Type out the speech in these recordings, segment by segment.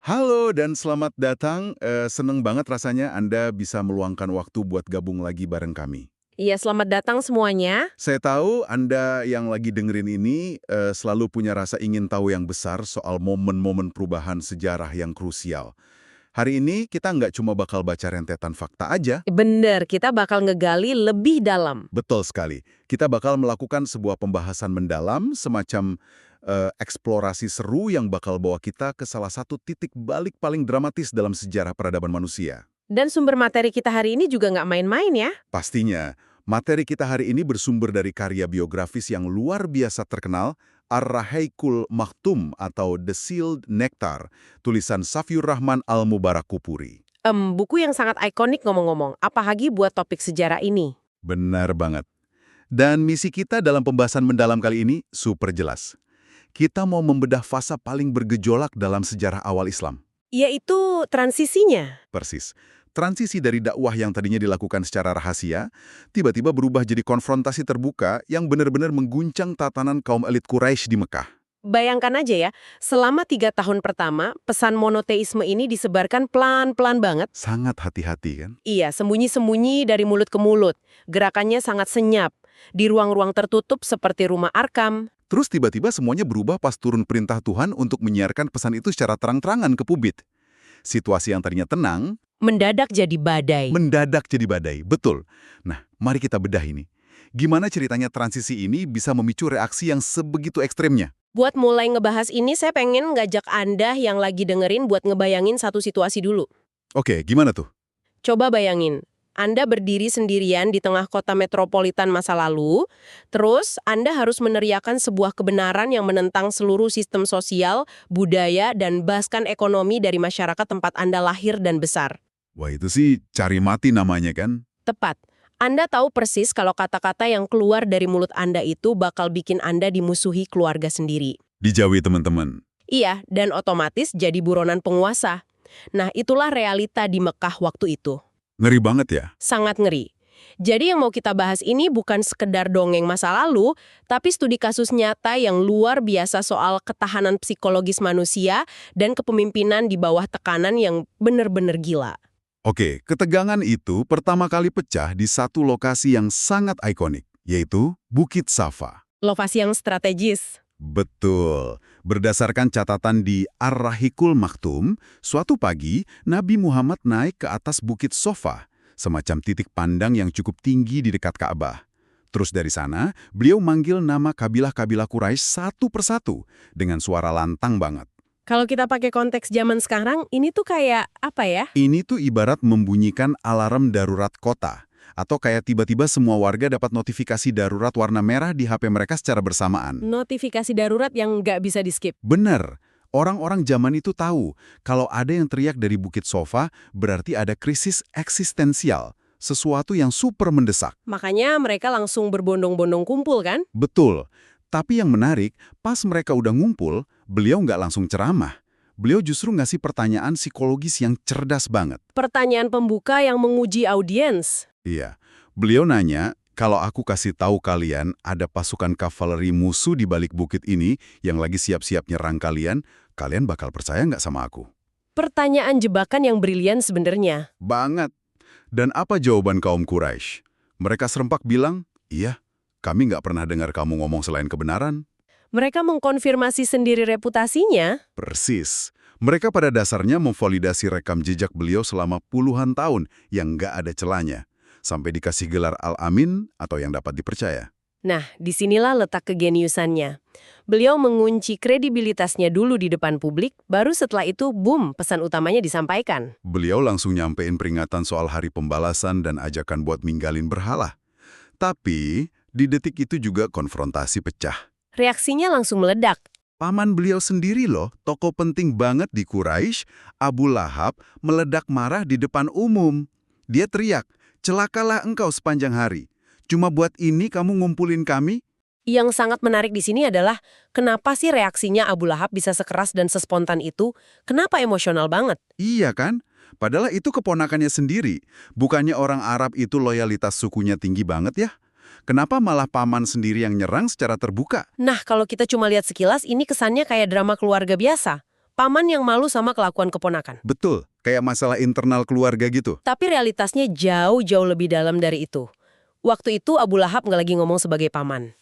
Halo dan selamat datang. Seneng banget rasanya Anda bisa meluangkan waktu buat gabung lagi bareng kami. Iya, selamat datang semuanya. Saya tahu Anda yang lagi dengerin ini selalu punya rasa ingin tahu yang besar soal momen-momen perubahan sejarah yang krusial. Hari ini kita nggak cuma bakal baca rentetan fakta aja. Bener, kita bakal ngegali lebih dalam. Betul sekali. Kita bakal melakukan sebuah pembahasan mendalam, semacam eksplorasi seru yang bakal bawa kita ke salah satu titik balik paling dramatis dalam sejarah peradaban manusia. Dan sumber materi kita hari ini juga nggak main-main ya. Pastinya, materi kita hari ini bersumber dari karya biografis yang luar biasa terkenal, Ar-Rahaikul Maktum atau The Sealed Nectar, tulisan Safiur Rahman Al-Mubarakupuri. Buku yang sangat ikonik ngomong-ngomong, apalagi buat topik sejarah ini. Benar banget. Dan misi kita dalam pembahasan mendalam kali ini super jelas. Kita mau membedah fase paling bergejolak dalam sejarah awal Islam. Yaitu transisinya. Persis. Transisi dari dakwah yang tadinya dilakukan secara rahasia, tiba-tiba berubah jadi konfrontasi terbuka yang benar-benar mengguncang tatanan kaum elit Quraisy di Mekah. Bayangkan aja ya, selama 3 tahun pertama, pesan monoteisme ini disebarkan pelan-pelan banget. Sangat hati-hati kan? Iya, sembunyi-sembunyi dari mulut ke mulut. Gerakannya sangat senyap. Di ruang-ruang tertutup seperti rumah Arkam. Terus tiba-tiba semuanya berubah pas turun perintah Tuhan untuk menyiarkan pesan itu secara terang-terangan ke publik. Situasi yang tadinya tenang, Mendadak jadi badai. mendadak jadi badai. Betul. Nah, mari kita bedah ini. Gimana ceritanya transisi ini bisa memicu reaksi yang sebegitu ekstremnya? Buat mulai ngebahas ini, saya pengen ngajak Anda yang lagi dengerin buat ngebayangin satu situasi dulu. Oke, gimana tuh? Coba bayangin, Anda berdiri sendirian di tengah kota metropolitan masa lalu, terus Anda harus meneriakan sebuah kebenaran yang menentang seluruh sistem sosial, budaya, dan bahkan ekonomi dari masyarakat tempat Anda lahir dan besar. Wah, itu sih cari mati namanya kan? Tepat. Anda tahu persis kalau kata-kata yang keluar dari mulut Anda itu bakal bikin Anda dimusuhi keluarga sendiri. Dijauhi teman-teman. Iya, dan otomatis jadi buronan penguasa. Nah, itulah realita di Mekah waktu itu. Ngeri banget ya? Sangat ngeri. Jadi yang mau kita bahas ini bukan sekedar dongeng masa lalu, tapi studi kasus nyata yang luar biasa soal ketahanan psikologis manusia dan kepemimpinan di bawah tekanan yang benar-benar gila. Oke, ketegangan itu pertama kali pecah di satu lokasi yang sangat ikonik, yaitu Bukit Safa. Lokasi yang strategis. Betul. Berdasarkan catatan di Ar-Rahikul Maktum, suatu pagi Nabi Muhammad naik ke atas Bukit Safa, semacam titik pandang yang cukup tinggi di dekat Ka'bah. Terus dari sana, beliau manggil nama kabilah-kabilah Quraisy satu persatu dengan suara lantang banget. Kalau kita pakai konteks zaman sekarang, ini tuh kayak apa ya? Ini tuh ibarat membunyikan alarm darurat kota. Atau kayak tiba-tiba semua warga dapat notifikasi darurat warna merah di HP mereka secara bersamaan. Notifikasi darurat yang nggak bisa di-skip. Bener, orang-orang zaman itu tahu kalau ada yang teriak dari Bukit Sofa berarti ada krisis eksistensial, sesuatu yang super mendesak. Makanya mereka langsung berbondong-bondong kumpul kan? Betul, tapi yang menarik, pas mereka udah ngumpul, beliau nggak langsung ceramah. Beliau justru ngasih pertanyaan psikologis yang cerdas banget. Pertanyaan pembuka yang menguji audiens. Iya, beliau nanya, kalau aku kasih tahu kalian ada pasukan kavaleri musuh di balik bukit ini yang lagi siap-siap nyerang kalian, kalian bakal percaya nggak sama aku? Pertanyaan jebakan yang brilian sebenarnya. Banget. Dan apa jawaban kaum Quraisy? Mereka serempak bilang, iya, kami nggak pernah dengar kamu ngomong selain kebenaran. Mereka mengkonfirmasi sendiri reputasinya. Persis. Mereka pada dasarnya memvalidasi rekam jejak beliau selama puluhan tahun yang nggak ada celahnya. Sampai dikasih gelar Al-Amin atau yang dapat dipercaya. Nah, disinilah letak kegeniusannya. Beliau mengunci kredibilitasnya dulu di depan publik, baru setelah itu, boom, pesan utamanya disampaikan. Beliau langsung nyampein peringatan soal hari pembalasan dan ajakan buat ninggalin berhala. Tapi, di detik itu juga konfrontasi pecah. Reaksinya langsung meledak. Paman beliau sendiri loh, tokoh penting banget di Quraisy, Abu Lahab, meledak marah di depan umum. Dia teriak, celakalah engkau sepanjang hari. Cuma buat ini kamu ngumpulin kami? Yang sangat menarik di sini adalah, kenapa sih reaksinya Abu Lahab bisa sekeras dan sespontan itu? Kenapa emosional banget? Iya kan? Padahal itu keponakannya sendiri. Bukannya orang Arab itu loyalitas sukunya tinggi banget ya? Kenapa malah paman sendiri yang nyerang secara terbuka? Nah, kalau kita cuma lihat sekilas, ini kesannya kayak drama keluarga biasa. paman yang malu sama kelakuan keponakan. Betul, kayak masalah internal keluarga gitu. Tapi realitasnya jauh-jauh lebih dalam dari itu. Waktu itu Abu Lahab nggak lagi ngomong sebagai paman.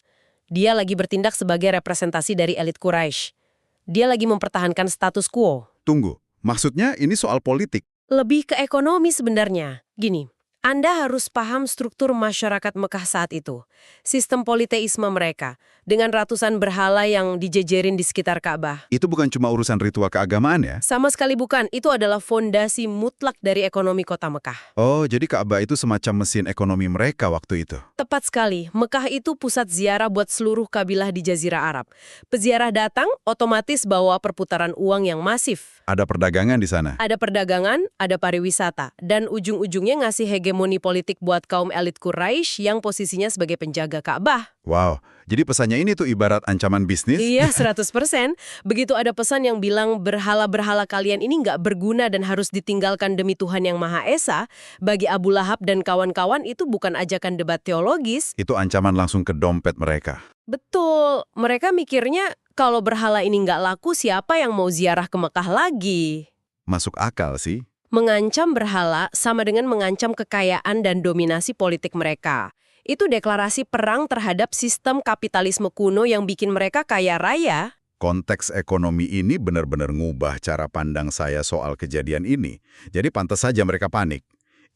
Dia lagi bertindak sebagai representasi dari elit Quraisy. Dia lagi mempertahankan status quo. Tunggu, maksudnya ini soal politik. Lebih ke ekonomi sebenarnya. Gini, Anda harus paham struktur masyarakat Mekah saat itu. Sistem politeisme mereka, dengan ratusan berhala yang dijejerin di sekitar Ka'bah. Itu bukan cuma urusan ritual keagamaan ya? Sama sekali bukan, itu adalah fondasi mutlak dari ekonomi kota Mekah. Oh, jadi Ka'bah itu semacam mesin ekonomi mereka waktu itu. Tepat sekali, Mekah itu pusat ziarah buat seluruh kabilah di Jazirah Arab. Peziarah datang, otomatis bawa perputaran uang yang masif. Ada perdagangan di sana. Ada perdagangan, ada pariwisata, dan ujung-ujungnya ngasih hegemoni politik buat kaum elit Quraisy yang posisinya sebagai penjaga Ka'bah. Wow, jadi pesannya ini tuh ibarat ancaman bisnis? Iya, 100%. Begitu ada pesan yang bilang berhala-berhala kalian ini nggak berguna dan harus ditinggalkan demi Tuhan Yang Maha Esa, bagi Abu Lahab dan kawan-kawan itu bukan ajakan debat teologis. Itu ancaman langsung ke dompet mereka. Betul, mereka mikirnya kalau berhala ini nggak laku, siapa yang mau ziarah ke Mekah lagi? Masuk akal sih. Mengancam berhala sama dengan mengancam kekayaan dan dominasi politik mereka. Itu deklarasi perang terhadap sistem kapitalisme kuno yang bikin mereka kaya raya. Konteks ekonomi ini benar-benar ngubah cara pandang saya soal kejadian ini. Jadi pantas saja mereka panik.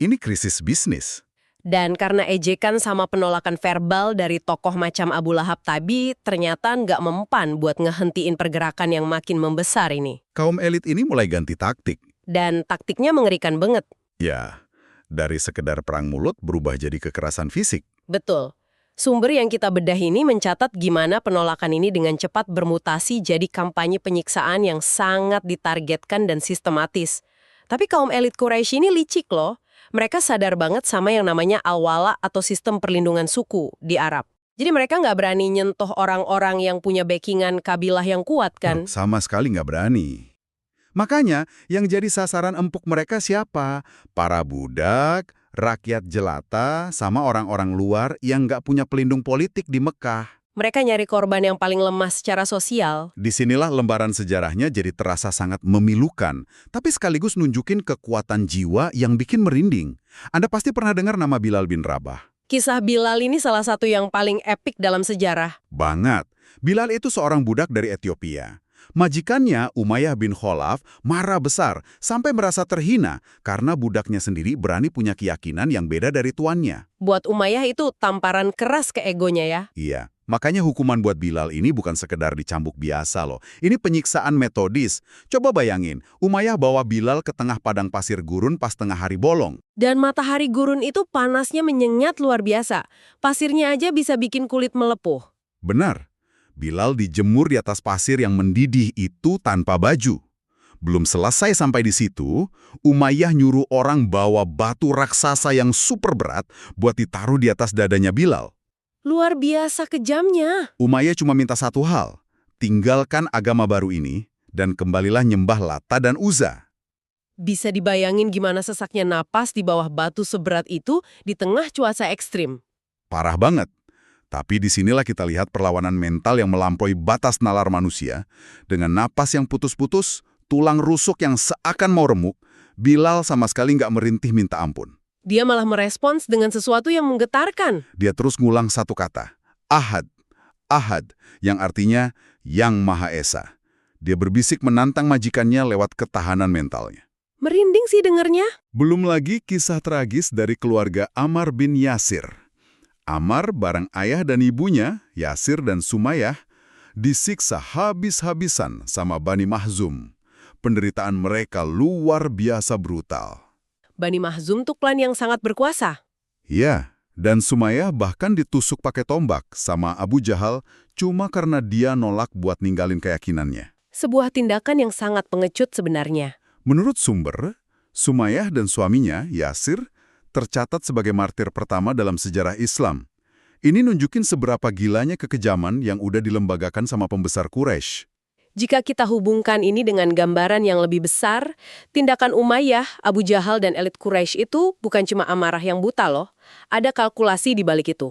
Ini krisis bisnis. Dan karena ejekan sama penolakan verbal dari tokoh macam Abu Lahab tadi, ternyata nggak mempan buat ngehentiin pergerakan yang makin membesar ini. Kaum elit ini mulai ganti taktik. Dan taktiknya mengerikan banget. Ya, dari sekedar perang mulut berubah jadi kekerasan fisik. Betul. Sumber yang kita bedah ini mencatat gimana penolakan ini dengan cepat bermutasi jadi kampanye penyiksaan yang sangat ditargetkan dan sistematis. Tapi kaum elit Quraisy ini licik loh. Mereka sadar banget sama yang namanya al-wala atau sistem perlindungan suku di Arab. Jadi mereka nggak berani nyentuh orang-orang yang punya backingan kabilah yang kuat kan? Sama sekali nggak berani. Makanya yang jadi sasaran empuk mereka siapa? Para budak, rakyat jelata, sama orang-orang luar yang nggak punya pelindung politik di Mekah. Mereka nyari korban yang paling lemah secara sosial. Disinilah lembaran sejarahnya jadi terasa sangat memilukan, tapi sekaligus nunjukin kekuatan jiwa yang bikin merinding. Anda pasti pernah dengar nama Bilal bin Rabah. Kisah Bilal ini salah satu yang paling epik dalam sejarah. Banget. Bilal itu seorang budak dari Ethiopia. Majikannya, Umayyah bin Khalaf, marah besar sampai merasa terhina karena budaknya sendiri berani punya keyakinan yang beda dari tuannya. Buat Umayyah itu tamparan keras ke egonya ya. Iya, makanya hukuman buat Bilal ini bukan sekedar dicambuk biasa loh. Ini penyiksaan metodis. Coba bayangin, Umayyah bawa Bilal ke tengah padang pasir gurun pas tengah hari bolong. Dan matahari gurun itu panasnya menyengat luar biasa. Pasirnya aja bisa bikin kulit melepuh. Benar. Bilal dijemur di atas pasir yang mendidih itu tanpa baju. Belum selesai sampai di situ, Umayyah nyuruh orang bawa batu raksasa yang super berat buat ditaruh di atas dadanya Bilal. Luar biasa kejamnya. Umayyah cuma minta satu hal, tinggalkan agama baru ini dan kembalilah nyembah Lata dan Uzza. Bisa dibayangin gimana sesaknya napas di bawah batu seberat itu di tengah cuaca ekstrim. Parah banget. Tapi disinilah kita lihat perlawanan mental yang melampaui batas nalar manusia. Dengan napas yang putus-putus, tulang rusuk yang seakan mau remuk, Bilal sama sekali nggak merintih minta ampun. Dia malah merespons dengan sesuatu yang menggetarkan. Dia terus ngulang satu kata, Ahad, Ahad, yang artinya Yang Maha Esa. Dia berbisik menantang majikannya lewat ketahanan mentalnya. Merinding sih dengernya. Belum lagi kisah tragis dari keluarga Ammar bin Yasir. Ammar bareng ayah dan ibunya, Yasir dan Sumayyah, disiksa habis-habisan sama Bani Mahzum. Penderitaan mereka luar biasa brutal. Bani Mahzum tuh klan yang sangat berkuasa. Ya, dan Sumayyah bahkan ditusuk pakai tombak sama Abu Jahal cuma karena dia nolak buat ninggalin keyakinannya. Sebuah tindakan yang sangat pengecut sebenarnya. Menurut sumber, Sumayyah dan suaminya, Yasir, tercatat sebagai martir pertama dalam sejarah Islam. Ini nunjukin seberapa gilanya kekejaman yang udah dilembagakan sama pembesar Quraisy. Jika kita hubungkan ini dengan gambaran yang lebih besar, tindakan Umayyah, Abu Jahal, dan elit Quraisy itu bukan cuma amarah yang buta loh. Ada kalkulasi di balik itu.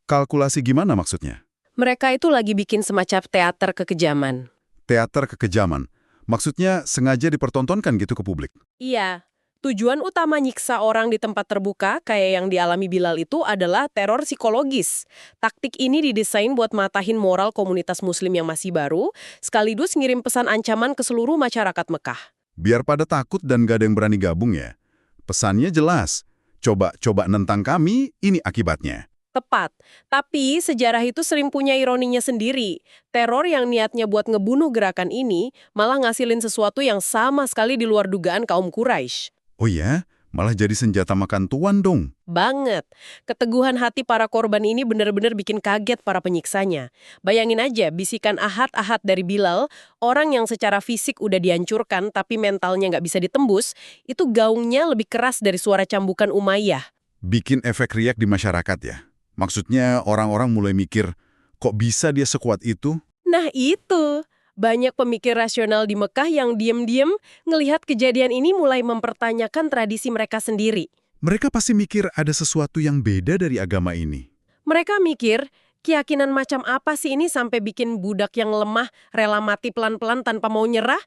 Kalkulasi gimana maksudnya? Mereka itu lagi bikin semacam teater kekejaman. Teater kekejaman. Maksudnya sengaja dipertontonkan gitu ke publik. Iya, tujuan utama nyiksa orang di tempat terbuka kayak yang dialami Bilal itu adalah teror psikologis. Taktik ini didesain buat matahin moral komunitas muslim yang masih baru, sekaligus ngirim pesan ancaman ke seluruh masyarakat Mekah. Biar pada takut dan gak ada yang berani gabung ya. Pesannya jelas. Coba nentang kami, ini akibatnya. Tepat. Tapi sejarah itu sering punya ironinya sendiri. Teror yang niatnya buat ngebunuh gerakan ini malah ngasilin sesuatu yang sama sekali di luar dugaan kaum Quraisy. Oh ya? Malah jadi senjata makan tuan dong. Banget. Keteguhan hati para korban ini benar-benar bikin kaget para penyiksanya. Bayangin aja bisikan ahad-ahad dari Bilal, orang yang secara fisik udah dihancurkan tapi mentalnya nggak bisa ditembus, itu gaungnya lebih keras dari suara cambukan Umayyah. Bikin efek riak di masyarakat ya. Maksudnya orang-orang mulai mikir, kok bisa dia sekuat itu? Nah itu, banyak pemikir rasional di Mekah yang diem-diem ngelihat kejadian ini mulai mempertanyakan tradisi mereka sendiri. Mereka pasti mikir ada sesuatu yang beda dari agama ini. Mereka mikir, keyakinan macam apa sih ini sampai bikin budak yang lemah rela mati pelan-pelan tanpa mau nyerah?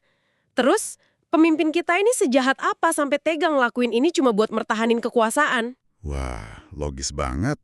Terus, pemimpin kita ini sejahat apa sampai tega ngelakuin ini cuma buat mertahanin kekuasaan? Wah, logis banget.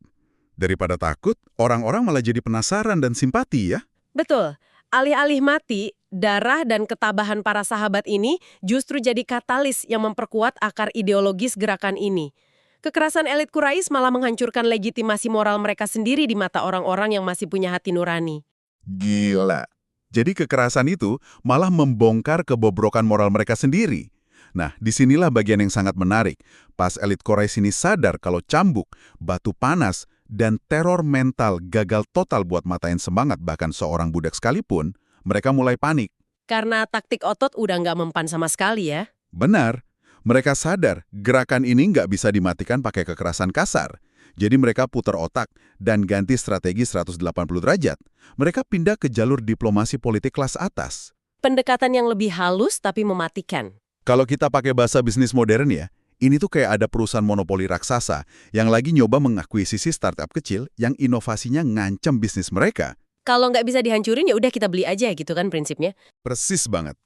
Daripada takut, orang-orang malah jadi penasaran dan simpati ya. Betul. Alih-alih mati, darah dan ketabahan para sahabat ini justru jadi katalis yang memperkuat akar ideologis gerakan ini. Kekerasan elit Quraisy malah menghancurkan legitimasi moral mereka sendiri di mata orang-orang yang masih punya hati nurani. Gila. Jadi kekerasan itu malah membongkar kebobrokan moral mereka sendiri. Nah, disinilah bagian yang sangat menarik. Pas elit Quraisy ini sadar kalau cambuk, batu panas, dan teror mental gagal total buat matain semangat bahkan seorang budak sekalipun, mereka mulai panik. Karena taktik otot udah nggak mempan sama sekali ya. Benar, mereka sadar gerakan ini nggak bisa dimatikan pakai kekerasan kasar. Jadi mereka putar otak dan ganti strategi 180 derajat. Mereka pindah ke jalur diplomasi politik kelas atas. Pendekatan yang lebih halus tapi mematikan. Kalau kita pakai bahasa bisnis modern ya, ini tuh kayak ada perusahaan monopoli raksasa yang lagi nyoba mengakuisisi startup kecil yang inovasinya ngancam bisnis mereka. Kalau nggak bisa dihancurin ya udah kita beli aja gitu kan prinsipnya. Persis banget.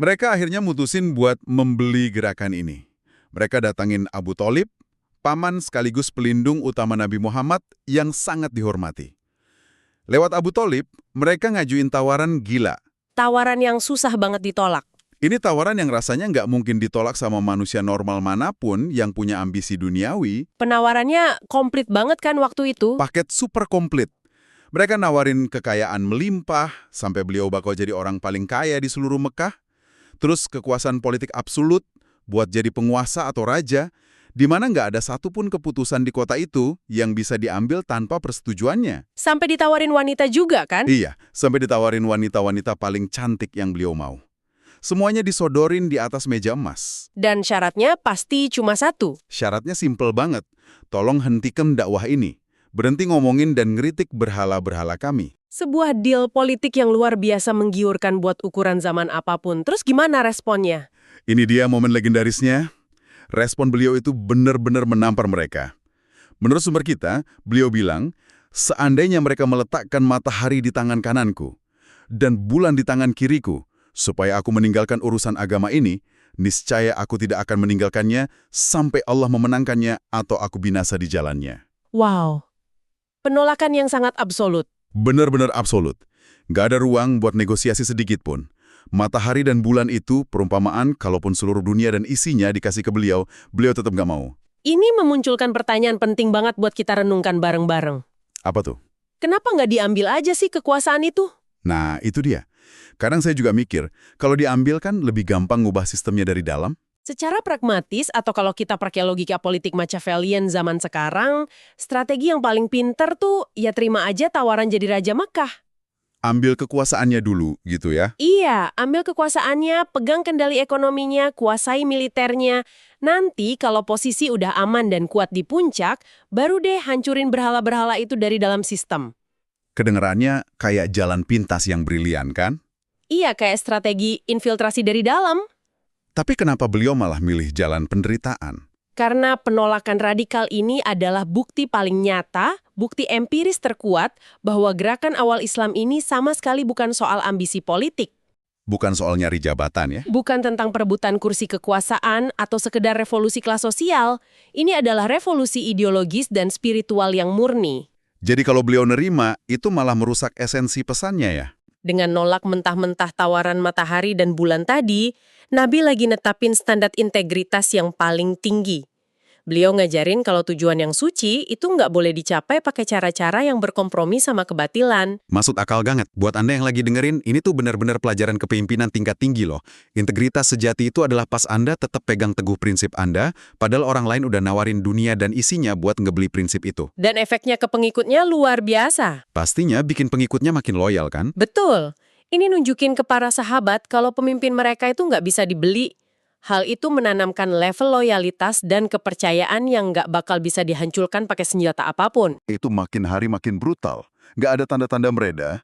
Mereka akhirnya mutusin buat membeli gerakan ini. Mereka datangin Abu Thalib, paman sekaligus pelindung utama Nabi Muhammad yang sangat dihormati. Lewat Abu Thalib, mereka ngajuin tawaran gila. Tawaran yang susah banget ditolak. Ini tawaran yang rasanya nggak mungkin ditolak sama manusia normal manapun yang punya ambisi duniawi. Penawarannya komplit banget kan waktu itu. Paket super komplit. Mereka nawarin kekayaan melimpah, sampai beliau bakal jadi orang paling kaya di seluruh Mekah. Terus kekuasaan politik absolut, buat jadi penguasa atau raja, di mana nggak ada satupun keputusan di kota itu yang bisa diambil tanpa persetujuannya. Sampai ditawarin wanita juga kan? Iya, sampai ditawarin wanita-wanita paling cantik yang beliau mau. Semuanya disodorin di atas meja emas. Dan syaratnya pasti cuma satu. Syaratnya simpel banget. Tolong hentikan dakwah ini. Berhenti ngomongin dan ngeritik berhala-berhala kami. Sebuah deal politik yang luar biasa menggiurkan buat ukuran zaman apapun. Terus gimana responnya? Ini dia momen legendarisnya. Respon beliau itu benar-benar menampar mereka. Menurut sumber kita, beliau bilang, seandainya mereka meletakkan matahari di tangan kananku dan bulan di tangan kiriku, supaya aku meninggalkan urusan agama ini, niscaya aku tidak akan meninggalkannya sampai Allah memenangkannya atau aku binasa di jalannya. Wow. Penolakan yang sangat absolut. Benar-benar absolut. Nggak ada ruang buat negosiasi sedikit pun. Matahari dan bulan itu perumpamaan kalaupun seluruh dunia dan isinya dikasih ke beliau, beliau tetap nggak mau. Ini memunculkan pertanyaan penting banget buat kita renungkan bareng-bareng. Apa tuh? Kenapa nggak diambil aja sih kekuasaan itu? Nah, itu dia. Kadang saya juga mikir, kalau diambil kan lebih gampang ngubah sistemnya dari dalam. Secara pragmatis, atau kalau kita pakai logika politik Machiavellian zaman sekarang, strategi yang paling pinter tuh ya terima aja tawaran jadi Raja Mekah. Ambil kekuasaannya dulu, gitu ya. Iya, ambil kekuasaannya, pegang kendali ekonominya, kuasai militernya. Nanti kalau posisi udah aman dan kuat di puncak, baru deh hancurin berhala-berhala itu dari dalam sistem. Kedengerannya kayak jalan pintas yang brilian, kan? Iya, kayak strategi infiltrasi dari dalam. Tapi kenapa beliau malah milih jalan penderitaan? Karena penolakan radikal ini adalah bukti paling nyata, bukti empiris terkuat bahwa gerakan awal Islam ini sama sekali bukan soal ambisi politik. Bukan soal nyari jabatan ya. Bukan tentang perebutan kursi kekuasaan atau sekedar revolusi kelas sosial. Ini adalah revolusi ideologis dan spiritual yang murni. Jadi kalau beliau nerima, itu malah merusak esensi pesannya ya? Dengan nolak mentah-mentah tawaran matahari dan bulan tadi, Nabi lagi netapin standar integritas yang paling tinggi. Beliau ngajarin kalau tujuan yang suci itu nggak boleh dicapai pakai cara-cara yang berkompromi sama kebatilan. Masuk akal banget. Buat Anda yang lagi dengerin, ini tuh benar-benar pelajaran kepemimpinan tingkat tinggi loh. Integritas sejati itu adalah pas Anda tetap pegang teguh prinsip Anda, padahal orang lain udah nawarin dunia dan isinya buat ngebeli prinsip itu. Dan efeknya ke pengikutnya luar biasa. Pastinya bikin pengikutnya makin loyal kan? Betul. Ini nunjukin ke para sahabat kalau pemimpin mereka itu nggak bisa dibeli. Hal itu menanamkan level loyalitas dan kepercayaan yang nggak bakal bisa dihancurkan pakai senjata apapun. Itu makin hari makin brutal. Nggak ada tanda-tanda mereda.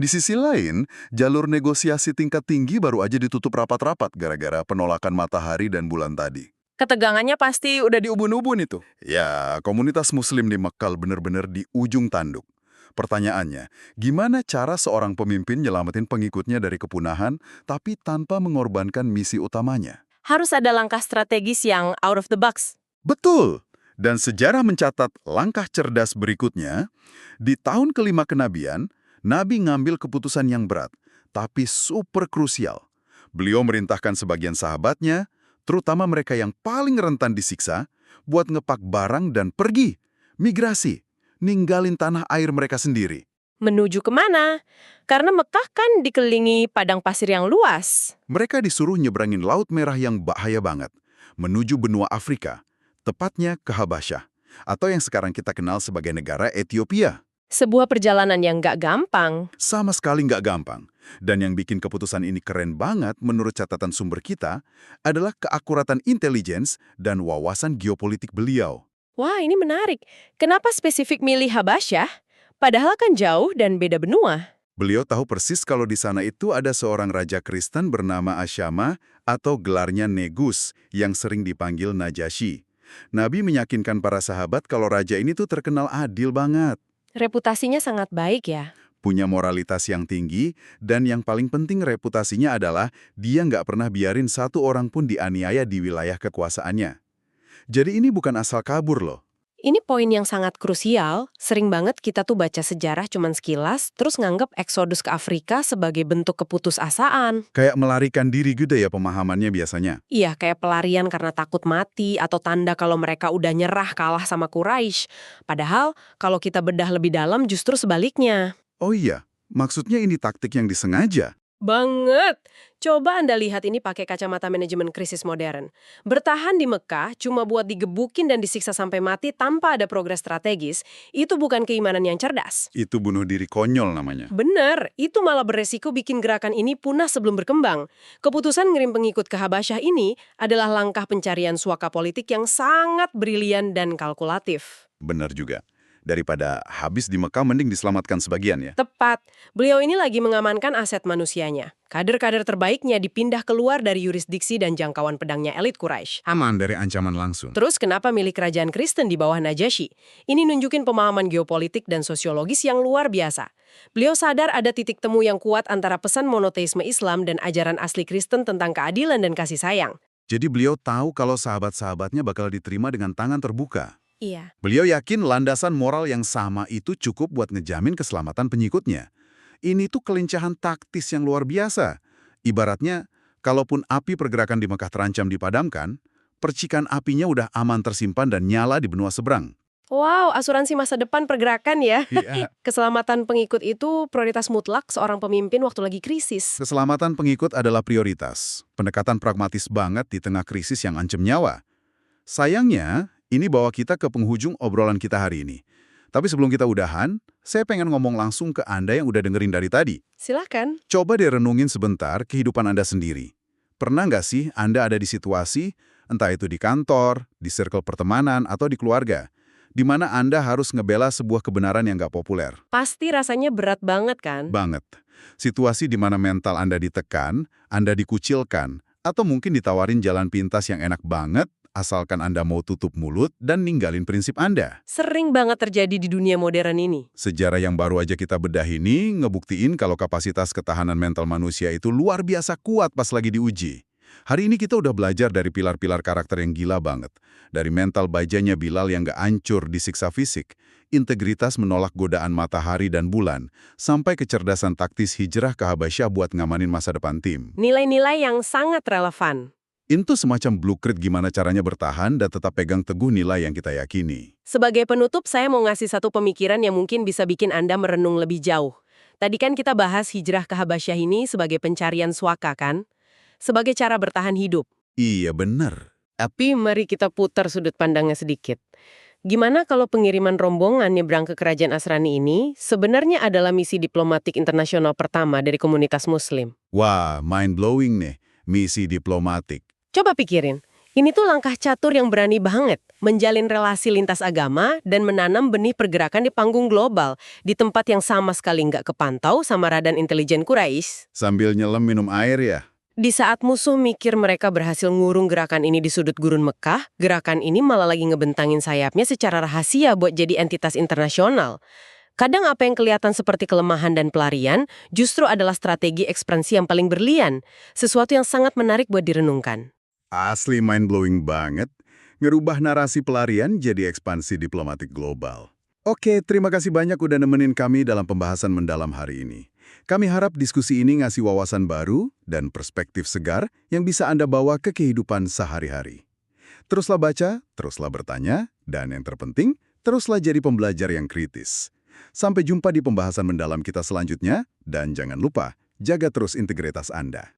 Di sisi lain, jalur negosiasi tingkat tinggi baru aja ditutup rapat-rapat gara-gara penolakan matahari dan bulan tadi. Ketegangannya pasti udah di ubun-ubun itu. Ya, komunitas muslim di Mekkah benar-benar di ujung tanduk. Pertanyaannya, gimana cara seorang pemimpin nyelamatin pengikutnya dari kepunahan tapi tanpa mengorbankan misi utamanya? Harus ada langkah strategis yang out of the box. Betul! Dan sejarah mencatat langkah cerdas berikutnya, di tahun kelima kenabian, Nabi ngambil keputusan yang berat, tapi super krusial. Beliau merintahkan sebagian sahabatnya, terutama mereka yang paling rentan disiksa, buat ngepak barang dan pergi, migrasi, ninggalin tanah air mereka sendiri. Menuju kemana? Karena Mekah kan dikelilingi padang pasir yang luas. Mereka disuruh nyebrangin Laut Merah yang bahaya banget, menuju benua Afrika, tepatnya ke Habasyah, atau yang sekarang kita kenal sebagai negara Ethiopia. Sebuah perjalanan yang nggak gampang. Sama sekali nggak gampang. Dan yang bikin keputusan ini keren banget menurut catatan sumber kita adalah keakuratan intelligence dan wawasan geopolitik beliau. Wah, ini menarik. Kenapa spesifik milih Habasyah? Padahal kan jauh dan beda benua. Beliau tahu persis kalau di sana itu ada seorang raja Kristen bernama Asyama atau gelarnya Negus yang sering dipanggil Najasyi. Nabi meyakinkan para sahabat kalau raja ini tuh terkenal adil banget. Reputasinya sangat baik ya. Punya moralitas yang tinggi, dan yang paling penting reputasinya adalah dia nggak pernah biarin satu orang pun dianiaya di wilayah kekuasaannya. Jadi ini bukan asal kabur loh. Ini poin yang sangat krusial. Sering banget kita tuh baca sejarah cuman sekilas, terus nganggep eksodus ke Afrika sebagai bentuk keputusasaan. Kayak melarikan diri gitu ya pemahamannya biasanya. Iya, kayak pelarian karena takut mati atau tanda kalau mereka udah nyerah kalah sama Quraisy. Padahal, kalau kita bedah lebih dalam justru sebaliknya. Oh iya, maksudnya ini taktik yang disengaja. Banget! Coba Anda lihat ini pakai kacamata manajemen krisis modern. Bertahan di Mekah cuma buat digebukin dan disiksa sampai mati tanpa ada progres strategis, itu bukan keimanan yang cerdas. Itu bunuh diri konyol namanya. Bener, itu malah beresiko bikin gerakan ini punah sebelum berkembang. Keputusan ngirim pengikut ke Habasyah ini adalah langkah pencarian suaka politik yang sangat brilian dan kalkulatif. Benar juga. Daripada habis di Mekah mending diselamatkan sebagian ya. Tepat, beliau ini lagi mengamankan aset manusianya. Kader-kader terbaiknya dipindah keluar dari yurisdiksi dan jangkauan pedangnya elit Quraisy. Aman dari ancaman langsung. Terus kenapa milih kerajaan Kristen di bawah Najasyi? Ini nunjukin pemahaman geopolitik dan sosiologis yang luar biasa. Beliau sadar ada titik temu yang kuat antara pesan monoteisme Islam dan ajaran asli Kristen tentang keadilan dan kasih sayang. Jadi beliau tahu kalau sahabat-sahabatnya bakal diterima dengan tangan terbuka. Iya. Beliau yakin landasan moral yang sama itu cukup buat ngejamin keselamatan pengikutnya. Ini tuh kelincahan taktis yang luar biasa. Ibaratnya, kalaupun api pergerakan di Mekah terancam dipadamkan, percikan apinya udah aman tersimpan dan nyala di benua seberang. Wow, asuransi masa depan pergerakan ya. Iya. Keselamatan pengikut itu prioritas mutlak seorang pemimpin waktu lagi krisis. Keselamatan pengikut adalah prioritas. Pendekatan pragmatis banget di tengah krisis yang ancam nyawa. Sayangnya, ini bawa kita ke penghujung obrolan kita hari ini. Tapi sebelum kita udahan, saya pengen ngomong langsung ke Anda yang udah dengerin dari tadi. Silakan. Coba deh renungin sebentar kehidupan Anda sendiri. Pernah nggak sih Anda ada di situasi, entah itu di kantor, di circle pertemanan, atau di keluarga, di mana Anda harus ngebela sebuah kebenaran yang nggak populer? Pasti rasanya berat banget kan? Banget. Situasi di mana mental Anda ditekan, Anda dikucilkan, atau mungkin ditawarin jalan pintas yang enak banget, asalkan Anda mau tutup mulut dan ninggalin prinsip Anda. Sering banget terjadi di dunia modern ini. Sejarah yang baru aja kita bedah ini ngebuktiin kalau kapasitas ketahanan mental manusia itu luar biasa kuat pas lagi diuji. Hari ini kita udah belajar dari pilar-pilar karakter yang gila banget. Dari mental bajanya Bilal yang gak hancur disiksa fisik, integritas menolak godaan matahari dan bulan, sampai kecerdasan taktis hijrah ke Habasyah buat ngamanin masa depan tim. Nilai-nilai yang sangat relevan. Itu semacam blueprint gimana caranya bertahan dan tetap pegang teguh nilai yang kita yakini. Sebagai penutup, saya mau ngasih satu pemikiran yang mungkin bisa bikin Anda merenung lebih jauh. Tadi kan kita bahas hijrah ke Habasyah ini sebagai pencarian swaka kan? Sebagai cara bertahan hidup. Iya bener. Tapi mari kita putar sudut pandangnya sedikit. Gimana kalau pengiriman rombongan nyebrang ke kerajaan Asrani ini sebenarnya adalah misi diplomatik internasional pertama dari komunitas Muslim? Wah, mind-blowing nih. Misi diplomatik. Coba pikirin, ini tuh langkah catur yang berani banget menjalin relasi lintas agama dan menanam benih pergerakan di panggung global di tempat yang sama sekali nggak kepantau sama radan intelijen Quraisy. Sambil nyelam minum air ya? Di saat musuh mikir mereka berhasil ngurung gerakan ini di sudut gurun Mekah, gerakan ini malah lagi ngebentangin sayapnya secara rahasia buat jadi entitas internasional. Kadang apa yang kelihatan seperti kelemahan dan pelarian justru adalah strategi ekspansi yang paling berlian, sesuatu yang sangat menarik buat direnungkan. Asli mind-blowing banget. Ngerubah narasi pelarian jadi ekspansi diplomatik global. Oke, terima kasih banyak udah nemenin kami dalam pembahasan mendalam hari ini. Kami harap diskusi ini ngasih wawasan baru dan perspektif segar yang bisa Anda bawa ke kehidupan sehari-hari. Teruslah baca, teruslah bertanya, dan yang terpenting, teruslah jadi pembelajar yang kritis. Sampai jumpa di pembahasan mendalam kita selanjutnya, dan jangan lupa, jaga terus integritas Anda.